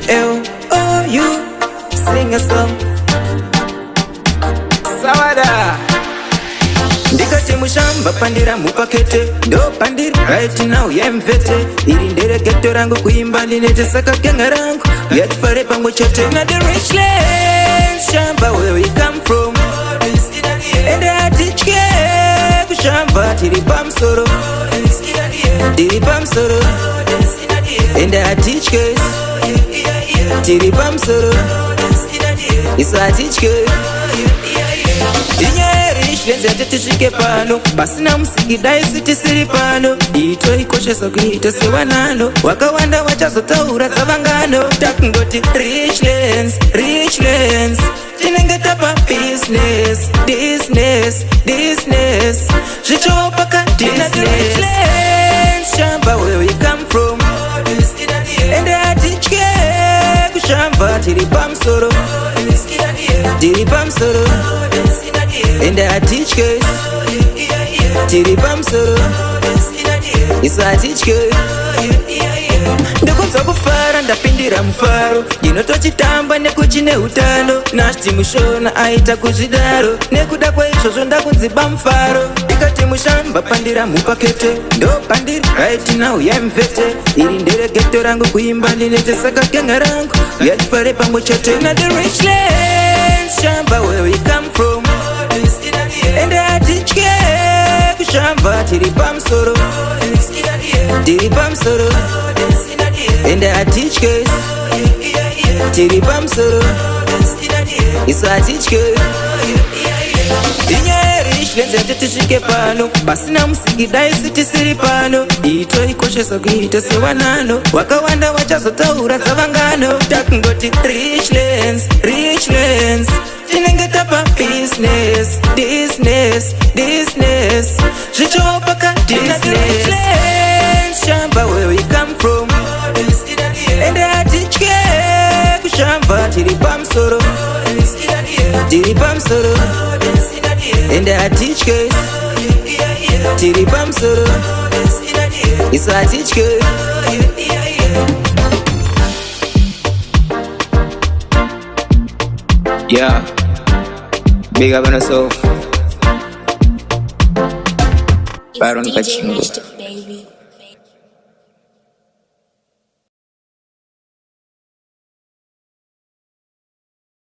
J-E-A-L-O-U. Sing a song. Sawada. Ndikati mushamba pandira mupakete ndo pandiri right now yemvete iri ndereketo rangu kuimba ndinete saka kenga rangu yatipare pamwe chete na the rich lands shamba where we come from and I teach you kushamba tiri pamsoro and I teach you tiri pamsoro is I teach you Lenzi atitishike pano pasina msikidai sitisiri pano ito ikoshesa kuita sewanano wakawanda wachazotaura zavangano takungoti rich lands tinengetapa business zvichopaka rich lands shamba where we come from and atitye kushamba tiri pamsoro and I teach girls tiri pamsoro iso I teach girls ndokunzwa kufara ndapindira mufaro ndinotochitamba nekuchine utano Nash Mushona aita kuzvidaro nekuda kwaizvozvo ndakunziba mufaro ndikati mushamba pandira mupakete ndo pandiri right now yemvete iri nderegeto rangu kuimba ndinete saka kenga rangu yatipare pamwe chete na the rich lands shamba where we come from and I teach you kushamba tiri pamsoro and I teach you tiri pamsoro is I teach you rich lands atitishike pano pasina msikidai sitisiri pano ito ikoshesa kuita sewanano wakawanda wachazotaura zavangano takungoti rich lands tinengetapa business zvichopaka rich lands shamba where we come from and I teach you kushamba tiri pamsoro and I teach you tiri pamsoro is I teach you yeah. Big up on yourself. Baron Kachingo.